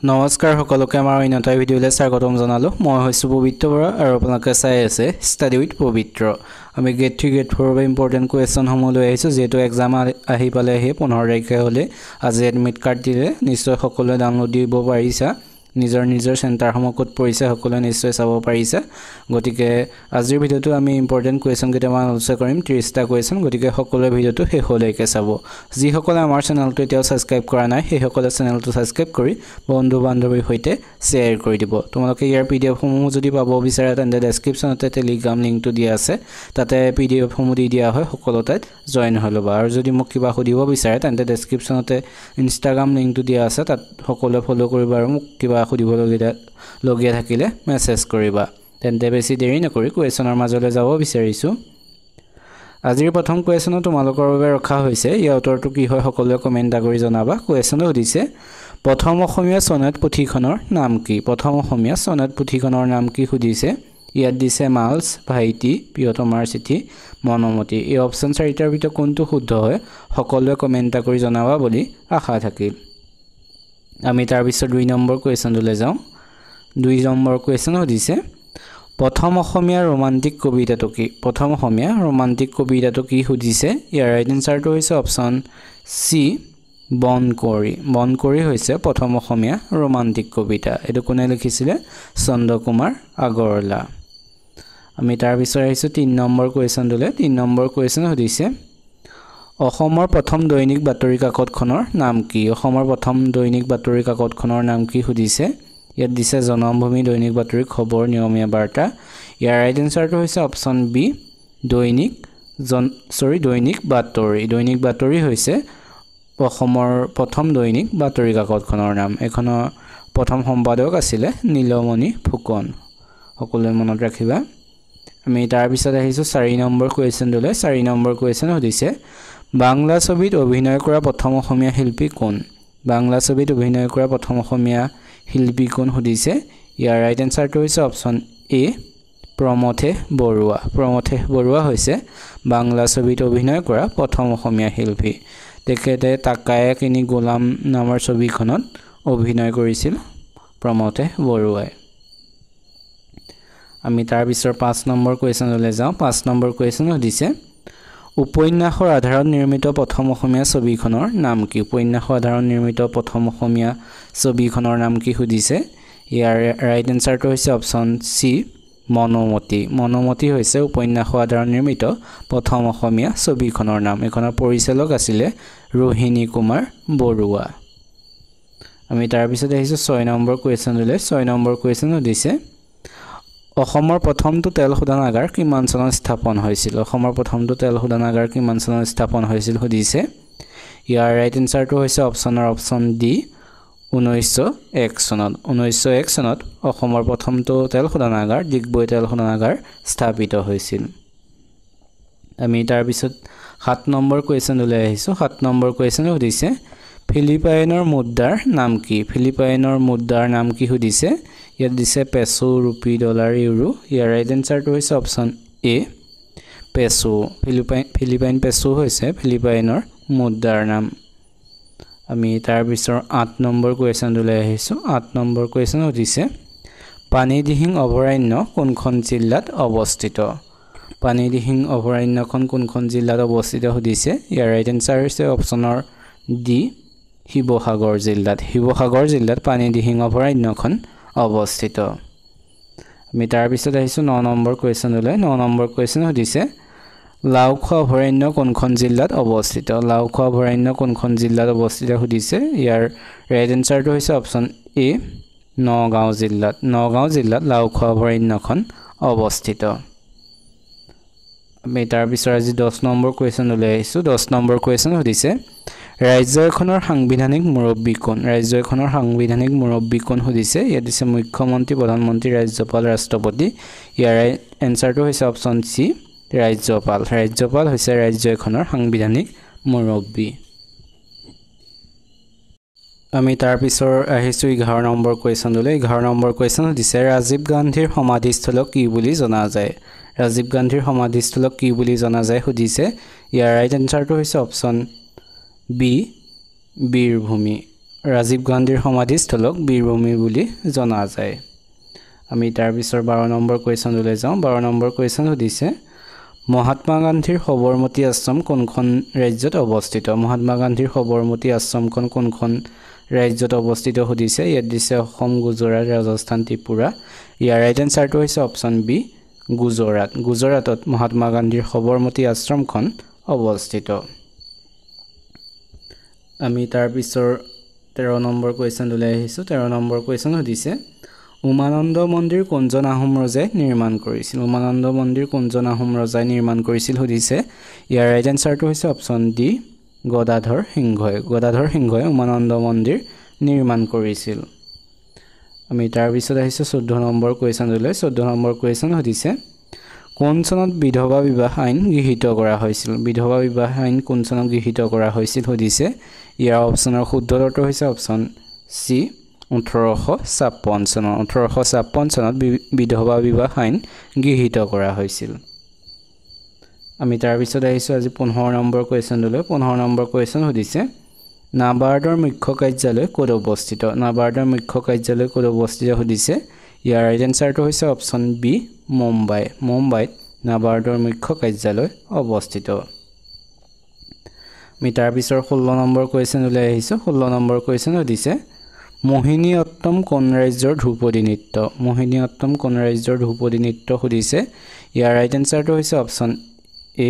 নমস্কাৰ সকলোকে আমাৰ অন্যটা ভিডিঅ'লৈ স্বাগতম জনালো মই হৈছো পবিত্ৰ বৰা আৰু আপোনালোকে চাই আছে ষ্টাডি উইথ পবিত্ৰ আমি গ্ৰেড 3 গ্ৰেড 4 ৰ ইম্পৰ্টেন্ট কোৱেশ্চন সমূহ লৈ আহিছো যেটো এক্সাম আহি পালে হে 15 তাৰিখে হলে আজি এডমিট কাৰ্ড দিলে নিশ্চয় সকলোৱে ডাউনলোড দিব পাৰিছা নিজৰ চেণ্টাৰ সমূহত পৰিছে সকলোৱে নিশ্চয় চাব পাৰিছে গতিকে আজিৰ ভিডিওটো আমি ইম্পৰ্টেন্ট কোৱেশ্চন কেইটামান আলোচনা কৰিম 30টা কোৱেশ্চন গতিকে সকলোৱে ভিডিওটো শেষলৈকে চাব যি সকলে আমাৰ চেনেলটো এতিয়াও সাবস্ক্ৰাইব কৰা নাই সেই সকলে চেনেলটো সাবস্ক্ৰাইব কৰি বন্ধু বান্ধৱীৰ সৈতে শেয়াৰ কৰি দিব তোমালোকে ইয়াৰ পিডিএফ সমূহ যদি পাব বিচাৰে তেন্তে ডেসক্ৰিপচনতে টেলিগ্ৰাম লিংকটো দিয়া আছে তাতে পিডিএফ সমূহ দি দিয়া হয় সকলোতে জয়েন হৈ লবা আৰু যদি মোক কিবা সুধিব বিচাৰে তেন্তে ডেসক্ৰিপচনতে ইনষ্টাগ্ৰাম লিংকটো দিয়া আছে তাত সকলোৱে ফলো কৰিবা আৰু মোক কিবা সুধিবলগীয়া থাকিলে মেছেজ কৰিবা তেন্তে বেছি দেৰি নকৰি কোৱেশ্চনৰ মাজলৈ যাব বিচাৰিছো আজিৰ প্ৰথম কোৱেশ্চন তোমালোকৰ বাবে ৰখা হৈছে ইয়াৰ উত্তৰটো কি হয় সকলোৱে কমেন্ট কৰি জনাবা কোৱেশ্চনটো সুধিছে প্ৰথম অসমীয়া সনেট পুথিখনৰ নাম কি প্ৰথম অসমীয়া সনেট পুথিখনৰ নাম কি সুধিছে ইয়াত দিছে মালস ভাইটি প্ৰিয়তমাৰ চিঠি মনমতি এই অপচন চাৰিটাৰ ভিতৰত কোনটো শুদ্ধ হয় সকলোৱে কমেন্ট কৰি জনাবা বুলি আশা থাকিল আমি তাৰ পিছত 2 নম্বৰ কোৱেশ্চনলৈ যাওঁ 2 নম্বৰ কোৱেশ্চন সুধিছে প্ৰথম অসমীয়া ৰোমান্টিক কবিতাটো কি প্ৰথম অসমীয়া ৰোমান্টিক কবিতাটো কি সুধিছে ইয়াৰ ৰাইট আনসাৰটো হৈছে অপচন সি বনকৰি হৈছে প্ৰথম অসমীয়া ৰোমান্টিক কবিতা এটো কোনে লিখিছিলে চন্দ্ৰকুমাৰ আগৰৱালা আমি তাৰ পিছত আহিছো 3 নম্বৰ কোৱেশ্চনলৈ 3 নম্বৰ কোৱেশ্চন সুধিছে অসমৰ প্ৰথম দৈনিক বাতৰি কাকতখনৰ নাম কি অসমৰ প্ৰথম দৈনিক বাতৰি কাকতখনৰ নাম কি সুধিছে ইয়াত দিছে জনমভূমি দৈনিক বাতৰি খবৰ নিয়মীয়া বাৰ্তা ইয়াৰ ৰাইট আনসাৰটো হৈছে অপচন বি দৈনিক বাতৰি হৈছে অসমৰ প্ৰথম দৈনিক বাতৰি কাকতখনৰ নাম এখনৰ প্ৰথম সম্পাদক আছিল নীলমণি ফুকন সকলোৱে মনত ৰাখিবা আমি তাৰ পিছত আহিছো 4 নম্বৰ কোৱেশ্চনলৈ 4 নম্বৰ কোৱেশ্চন সুধিছে বাংলা ছবিত অভিনয় কৰা প্ৰথম অসমীয়া শিল্পী কোন বাংলা ছবিত অভিনয় কৰা প্ৰথম অসমীয়া শিল্পী কোন সুধিছে ইয়াৰ ৰাইট আনসাৰটো হৈছে অপচন এ প্ৰমথে বৰুৱা হৈছে বাংলা ছবিত অভিনয় কৰা প্ৰথম অসমীয়া শিল্পী তেখেতে তাকায়ে কিনি গোলাম নামৰ ছবিখনত অভিনয় কৰিছিল প্ৰমথে বৰুৱাই আমি তাৰ পিছত 5 নম্বৰ কোৱেশ্চনলৈ যাওঁ 5 নম্বৰ কোৱেশ্চন সুধিছে উপন্যাসৰ আধাৰত নিৰ্মিত প্ৰথম অসমীয়া ছবিখনৰ নাম কি উপন্যাসৰ আধাৰত নিৰ্মিত প্ৰথম অসমীয়া ছবিখনৰ নাম কি সুধিছে ইয়াৰ ৰাইট আনসাৰটো হৈছে অপচন সি মনমতি হৈছে উপন্যাসৰ আধাৰত নিৰ্মিত প্ৰথম অসমীয়া ছবিখনৰ নাম এখনৰ পৰিচালক আছিল ৰোহিণী কুমাৰ বৰুৱা আমি তাৰ পিছত আহিছো 6 নম্বৰ কোৱেশ্চনলৈ 6 নম্বৰ কোৱেশ্চন সুধিছে অসমৰ প্ৰথমটো তেল শোধনাগাৰ কিমান চনত স্থাপন হৈছিল অসমৰ প্ৰথমটো তেল শোধনাগাৰ কিমান চনত স্থাপন হৈছিল সুধিছে ইয়াৰ ৰাইট আনসাৰটো হৈছে অপচন ডি 1901 চনত অসমৰ প্ৰথমটো তেল শোধনাগাৰ ডিগবৈ তেল শোধনাগাৰ স্থাপিত হৈছিল আমি তাৰ পিছত 7 নম্বৰ কোৱেশ্চনলৈ আহিছো 7 নম্বৰ কোৱেশ্চন সুধিছে ফিলিপাইনৰ মুদ্ৰাৰ নাম কি ফিলিপাইনৰ মুদ্ৰাৰ নাম কি সুধিছে ইয়াত দিছে পেসো ৰূপী ডলাৰ ইউৰো ইয়াৰ ৰাইট আনসাৰটো হৈছে অপচন এ পেসো ফিলিপাইন পেসো হৈছে ফিলিপাইনৰ মুদ্ৰাৰ নাম আমি তাৰ পিছত 8 নম্বৰ কোৱেশ্চনলৈ আহিছো 8 নম্বৰ কোৱেশ্চন সুধিছে পানীদিহিং অভয়াৰণ্য কোনখন জিলাত অৱস্থিত পানীদিহিং অভয়াৰণ্যখন কোনখন জিলাত অৱস্থিত সুধিছে ইয়াৰ ৰাইট আনসাৰ হৈছে অপচনৰ ডি শিৱসাগৰ জিলাত পানীদিহিং অভয়াৰণ্যখন অৱস্থিত আমি তাৰ পিছত আহিছো 9 নম্বৰ কোৱেশ্চনলৈ 9 নম্বৰ কোৱেশ্চন সুধিছে লাওখোৱা অভয়াৰণ্য কোনখন জিলাত অৱস্থিত সুধিছে ইয়াৰ ৰাইট আনসাৰটো হৈছে অপচন এ নগাঁও জিলাত লাওখোৱা অভয়াৰণ্যখন অৱস্থিত আমি তাৰ পিছত আজি 10 নম্বৰ কোৱেশ্চনলৈ আহিছো 10 নম্বৰ কোৱেশ্চন সুধিছে ৰাজ্য এখনৰ সাংবিধানিক মুৰব্বী কোন সুধিছে ইয়াত দিছে মুখ্যমন্ত্ৰী প্ৰধানমন্ত্ৰী ৰাজ্যপাল ৰাষ্ট্ৰপতি ইয়াৰ এনসাৰটো হৈছে অপচন সি ৰাজ্যপাল হৈছে ৰাজ্য এখনৰ সাংবিধানিক মুৰব্বী আমি তাৰ পিছত আহিছো 11 নম্বৰ কোৱেশ্চনলৈ 11 নম্বৰ কোৱেশ্চন দিছে ৰাজীৱ গান্ধীৰ সমাধিস্থলক কি বুলি জনা যায় সুধিছে ইয়াৰ ৰাইট আনসাৰটো হৈছে অপচন বি বীৰভূমি ৰাজীৱ গান্ধীৰ সমাধিস্থলক বীৰভূমি বুলি জনা যায় আমি তাৰ পিছৰ 12 নম্বৰ কোৱেশ্চনলৈ যাওঁ 12 নম্বৰ কোৱেশ্চন সুধিছে মহাত্মা গান্ধীৰ সবৰমতী আশ্ৰম কোনখন ৰাজ্যত অৱস্থিত মহাত্মা গান্ধীৰ সবৰমতী আশ্ৰমখন কোনখন ৰাজ্যত অৱস্থিত সুধিছে ইয়াত দিছে অসম গুজৰাট ৰাজস্থান ত্ৰিপুৰা ইয়াৰ ৰাইট এনসাৰটো হৈছে অপচন বি গুজৰাটত মহাত্মা গান্ধীৰ সবৰমতী আশ্ৰমখন অৱস্থিত আমি তাৰ পিছৰ 13 নম্বৰ কোৱেশ্চনলৈ আহিছো 13 নম্বৰ কোৱেশ্চন সুধিছে উমানন্দ মন্দিৰ কোনজন আহোম ৰজাই নিৰ্মাণ কৰিছিল উমানন্দ মন্দিৰ কোনজন আহোম ৰজাই নিৰ্মাণ কৰিছিল সুধিছে ইয়াৰ ৰাইট এনসাৰটো হৈছে অপচন ডি গদাধৰ সিংহই উমানন্দ মন্দিৰ নিৰ্মাণ কৰিছিল আমি তাৰ পিছত আহিছো 14 নম্বৰ কোৱেশ্চনলৈ 14 নম্বৰ কোৱেশ্চন সুধিছে কোন চনত বিধৱা বিবাহ আইন গৃহীত কৰা হৈছিল বিধৱা বিবাহ আইন কোন চনত গৃহীত কৰা হৈছিল সুধিছে ইয়াৰ অপচনৰ শুদ্ধ উত্তৰটো হৈছে অপচন সি 1856 চনত বিধৱা বিবাহ আইন গৃহীত কৰা হৈছিল আমি তাৰ পিছত আহিছো আজি 15 নম্বৰ কোৱেশ্চনলৈ 15 নম্বৰ কোৱেশ্চন সুধিছে নাবাৰ্ডৰ মুখ্য কাৰ্যালয় ক'ত অৱস্থিত সুধিছে ইয়াৰ ৰাইট এনসাৰটো হৈছে অপচন বি মুম্বাইত নাবাৰ্ডৰ মুখ্য কাৰ্যালয় অৱস্থিত আমি তাৰ পিছৰ 16 নম্বৰ কোৱেশ্চনলৈ আহিছো 16 নম্বৰ কোৱেশ্চন সুধিছে মোহিনীঅট্টম কোন ৰাজ্যৰ ধ্ৰুপদী নৃত্য সুধিছে ইয়াৰ ৰাইট এনসাৰটো হৈছে অপচন এ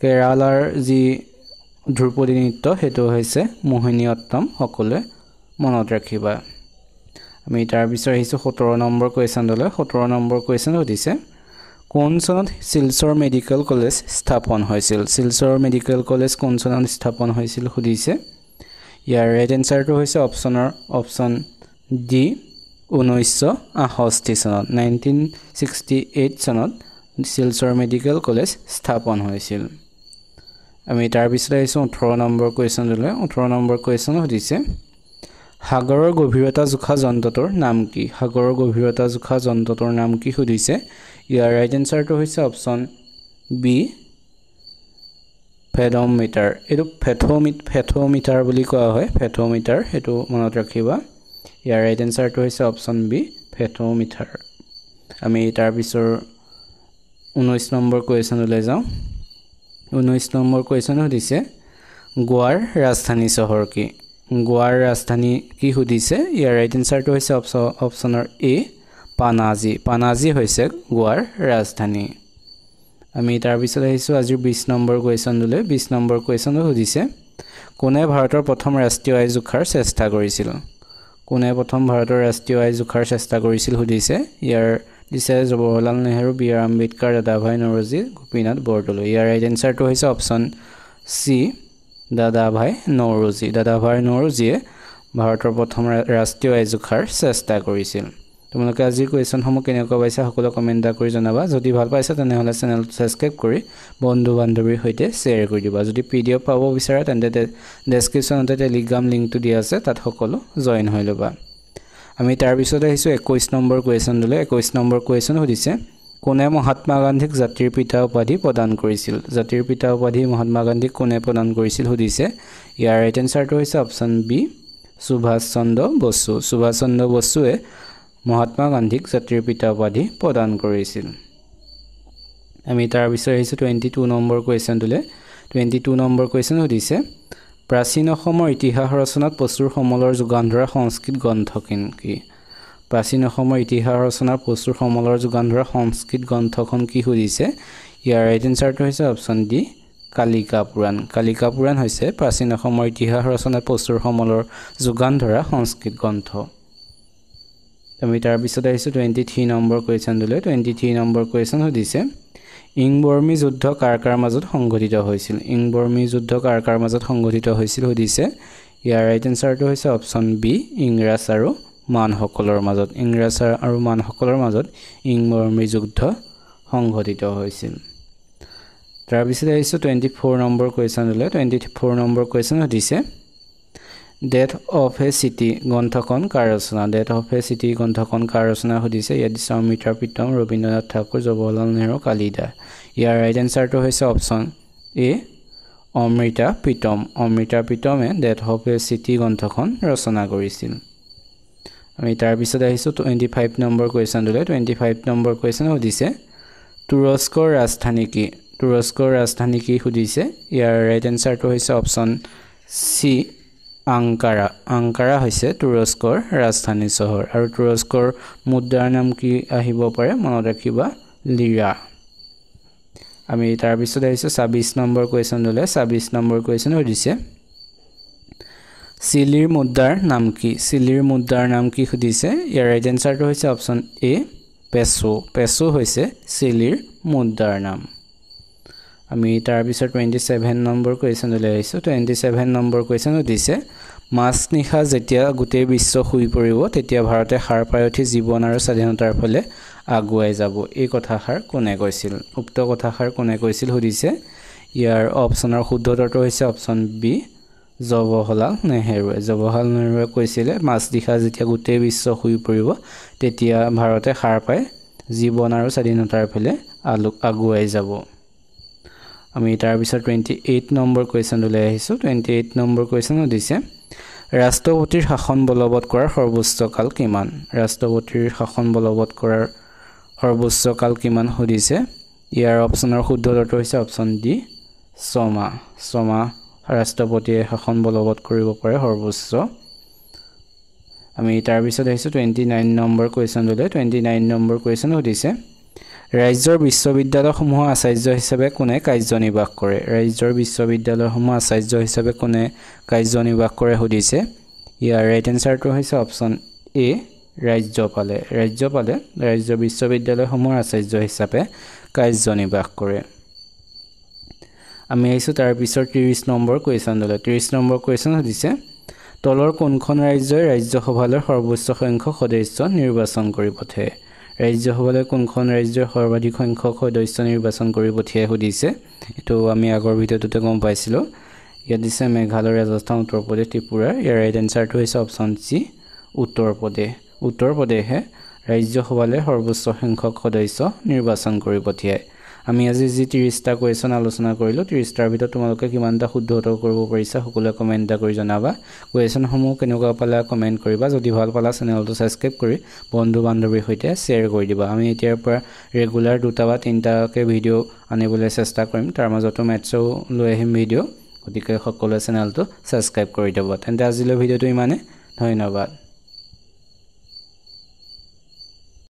কেৰালাৰ যি ধ্ৰুপদী নৃত্য হেতু হৈছে মোহিনীঅট্টম সকলোৱে মনত ৰাখিবা আমি তাৰ পিছৰ আহিছো 17 নম্বৰ কোৱেশ্চনলৈ 17 নম্বৰ কোৱেশ্চন সুধিছে কোন চনত শিলচৰ মেডিকেল কলেজ স্থাপন কোন চনত স্থাপন হৈছিল সুধিছে ইয়াৰ ৰাইট এনসাৰটো হৈছে অপচন ডি 1968 চনত 1968 চনত শিলচৰ মেডিকেল কলেজ স্থাপন হৈছিল আমি তাৰ পিছত আহিছো 18 নম্বৰ কোৱেশ্চনলৈ 18 নম্বৰ কোৱেশ্চন সুধিছে সাগৰৰ গভীৰতা জোখা যন্ত্ৰটোৰ নাম কি সুধিছে ইয়াৰ ৰাইট এনসাৰটো হৈছে অপচন বি ফেথোমিটাৰ এটো ফেথোমিটাৰ বুলি কোৱা হয় ফেথোমিটাৰ হেতু মনত ৰাখিবা ইয়াৰ ৰাইট এনসাৰটো হৈছে অপচন বি ফেথোমিটাৰ আমি তাৰ পিছৰ 19 নম্বৰ কোৱেশ্চনলৈ যাওঁ 19 নম্বৰ কোৱেশ্চন সুধিছে গোৱাৰ ৰাজধানী চহৰ কি সুধিছে ইয়াৰ ৰাইট এনসাৰটো হৈছে অপচনৰ এ পানাজী হৈছে গোৱাৰ ৰাজধানী আমি তাৰ পিছত আহিছো আজিৰ 20 নম্বৰ কোৱেশ্চনলৈ 20 নম্বৰ কোৱেশ্চন সুধিছে কোনে ভাৰতৰ প্ৰথম ৰাষ্ট্ৰীয় আয় জোখাৰ চেষ্টা কৰিছিল সুধিছে ইয়াৰ দিছে জৱাহৰলাল নেহৰু বি আৰ আম্বেদকাৰ দাদাভাই নৰজী গোপীনাথ বৰদলৈ ইয়াৰ ৰাইট এনসাৰটো হৈছে অপচন সি দাদাভাই নৰজীয়ে ভাৰতৰ প্ৰথম ৰাষ্ট্ৰীয় আয় জোখাৰ চেষ্টা কৰিছিল তোমালোকে আজিৰ কোৱেশ্চনসমূহ কেনেকুৱা পাইছা সকলো কমেন্ট কৰি জনাবা যদি ভাল পাইছা তেনেহলে চেনেলটো সাবস্ক্ৰাইব কৰি বন্ধু বান্ধৱীৰ সৈতে শ্বেয়াৰ কৰি দিবা যদি পিডিএফ পাব বিচাৰা তেন্তে ডেসক্ৰিপচনতে টেলিগ্ৰাম লিংকটো দিয়া আছে তাত সকলো জয়েন হৈ লবা আমি তাৰ পিছত আহিছো 21 নম্বৰ কোৱেশ্চনলৈ 21 নম্বৰ কোৱেশ্চন সুধিছে কোনে মহাত্মা গান্ধীক জাতিৰ পিতা উপাধি প্ৰদান কৰিছিল মহাত্মা গান্ধীক কোনে প্ৰদান কৰিছিল সুধিছে ইয়াৰ ৰাইট এনসাৰটো হৈছে অপচন বি সুভাষ চন্দ্ৰ বসুৱে মহাত্মা গান্ধীক জাতিৰ পিতা উপাধি প্ৰদান কৰিছিল আমি তাৰ পিছত আহিছো 22 নম্বৰ কোৱেশ্চনলৈ 22 নম্বৰ কোৱেশ্চন সুধিছে প্ৰাচীন অসমৰ ইতিহাস ৰচনাত প্ৰচুৰ সমলৰ যোগান ধৰা সংস্কৃত গ্ৰন্থখন কি গ্ৰন্থখন কি সুধিছে ইয়াৰ ৰাইট এনসাৰটো হৈছে অপচন ডি কালিকা পুৰাণ হৈছে প্ৰাচীন অসমৰ ইতিহাস ৰচনাত প্ৰচুৰ সমলৰ যোগান ধৰা সংস্কৃত গ্ৰন্থ আমি তাৰ পিছত আহিছো 23 নম্বৰ কোৱেশ্চনলৈ 23 নম্বৰ কোৱেশ্চন সুধিছে ইংবৰ্মী যুদ্ধ কাৰ মাজত সংঘটিত হৈছিল সুধিছে ইয়াৰ ৰাইট এনসাৰটো হৈছে অপচন বি ইংৰাজ আৰু মানসকলৰ মাজত ইংবৰ্মী যুদ্ধ সংঘটিত হৈছিল তাৰ পিছত আহিছো 24 নম্বৰ কোৱেশ্চনলৈ 24 নম্বৰ কোৱেশ্চন সুধিছে ডেথ অফ এ সিটি গ্ৰন্থখন কাৰ ৰচনা সুধিছে ইয়াত অমৃতা প্ৰীতম ৰবীন্দ্ৰনাথ ঠাকুৰ জৱাহৰলাল নেহৰু কালিদাস ইয়াৰ ৰাইট এনসাৰটো হৈছে অপচন এ অমৃতা প্ৰীতমে ডেথ অফ এ চিটি গ্ৰন্থখন ৰচনা কৰিছিল আমি তাৰ পিছত আহিছো 25 নম্বৰ কোৱেশ্চনলৈ 25 নম্বৰ কোৱেশ্চন সুধিছে তুৰস্কৰ ৰাজধানী কি সুধিছে ইয়াৰ ৰাইট এনসাৰটো হৈছে অপচন সি আংকাৰা হৈছে তুৰস্কৰ ৰাজধানী চহৰ আৰু তুৰস্কৰ মুদ্ৰাৰ নাম কি আহিব পাৰে মনত ৰাখিবা লিৰা আমি তাৰ পিছত আহিছো 26 নম্বৰ কোৱেশ্চনলৈ 26 নম্বৰ কোৱেশ্চন সুধিছে চিলিৰ মুদ্ৰাৰ নাম কি সুধিছে ইয়াৰ ৰাইট এনসাৰটো হৈছে অপচন এ পেসো হৈছে চিলিৰ মুদ্ৰাৰ নাম আমি তাৰ পিছত 27 নম্বৰ কোৱেশ্চনলৈ আহিছো 27 নম্বৰ কোৱেশ্চন সুধিছে মাছনিশা যেতিয়া গোটেই বিশ্ব শুই পৰিব তেতিয়া ভাৰতে সাৰ পাই উঠি জীৱন আৰু স্বাধীনতাৰ ফালে আগুৱাই যাব এই কথাষাৰ কোনে কৈছিল উক্ত কথাষাৰ কোনে কৈছিল সুধিছে ইয়াৰ অপচনৰ শুদ্ধ উত্তৰটো হৈছে অপচন বি জৱাহৰলাল নেহৰুৱে কৈছিলে মাছনিশা যেতিয়া গোটেই বিশ্ব শুই পৰিব তেতিয়া ভাৰতে সাৰ পাই জীৱন আৰু স্বাধীনতাৰ ফালে আগুৱাই যাব আমি তাৰ পিছত 28 নম্বৰ কোৱেশ্চনলৈ আহিছো 28 নম্বৰ কোৱেশ্চন সুধিছে ৰাষ্ট্ৰপতিৰ শাসন বলবৎ কৰাৰ সৰ্বোচ্চ কাল কিমান সুধিছে ইয়াৰ অপচনৰ শুদ্ধ উত্তৰটো হৈছে অপচন ডি 6 মাহ ৰাষ্ট্ৰপতিয়ে শাসন বলবৎ কৰিব পাৰে সৰ্বোচ্চ আমি তাৰ পিছত আহিছো 29 নম্বৰ কোৱেশ্চনলৈ 29 নম্বৰ কোৱেশ্চন সুধিছে ৰাজ্যৰ বিশ্ববিদ্যালয়সমূহৰ আচাৰ্য হিচাপে কোনে কাৰ্যনিৰ্বাহ কৰে সুধিছে ইয়াৰ ৰাইট এনসাৰটো হৈছে অপচন এ ৰাজ্যপালে ৰাজ্য বিশ্ববিদ্যালয়সমূহৰ আচাৰ্য হিচাপে কাৰ্যনিৰ্বাহ কৰে আমি আহিছো তাৰ পিছত 30 নম্বৰ কোৱেশ্চনলৈ 30 নম্বৰ কোৱেশ্চন সুধিছে তলৰ কোনখন ৰাজ্যই ৰাজ্যসভালৈ সৰ্বোচ্চ সংখ্যক সদস্য নিৰ্বাচন কৰি পঠায় ৰাজ্যসভালৈ কোনখন ৰাজ্যৰ সৰ্বাধিক সংখ্যক সদস্য নিৰ্বাচন কৰি পঠিয়াই সুধিছে এটো আমি আগৰ ভিডিওটোতে গম পাইছিলো ইয়াত দিছে মেঘালয় ৰাজস্থান উত্তৰ প্ৰদেশ ত্ৰিপুৰা ইয়াৰ ৰাইট এনসাৰটো হৈছে অপচন সি উত্তৰ প্ৰদেশে ৰাজ্যসভালৈ সৰ্বোচ্চ সংখ্যক সদস্য নিৰ্বাচন কৰি পঠিয়ায় আমি আজি যি 30টা কোৱেশ্চন আলোচনা কৰিলো 30টাৰ ভিতৰত তোমালোকে কিমানটা শুদ্ধ উত্তৰ কৰিব পাৰিছা সকলোৱে কমেন্ট কৰি জনাবা কোৱেশ্চনসমূহ কেনেকুৱা পালা কমেন্ট কৰিবা যদি ভাল পালা চেনেলটো সাবস্ক্ৰাইব কৰি বন্ধু বান্ধৱীৰ সৈতে শ্বেয়াৰ কৰি দিবা আমি এতিয়াৰ পৰা ৰেগুলাৰ 2টা বা 3টাকে ভিডিও আনিবলৈ চেষ্টা কৰিম তাৰ মাজতো মেথছও লৈ আহিম ভিডিও গতিকে সকলোৱে চেনেলটো সাবস্ক্ৰাইব কৰি দিব তেন্তে আজিলৈ ভিডিওটো ইমানে ধন্যবাদ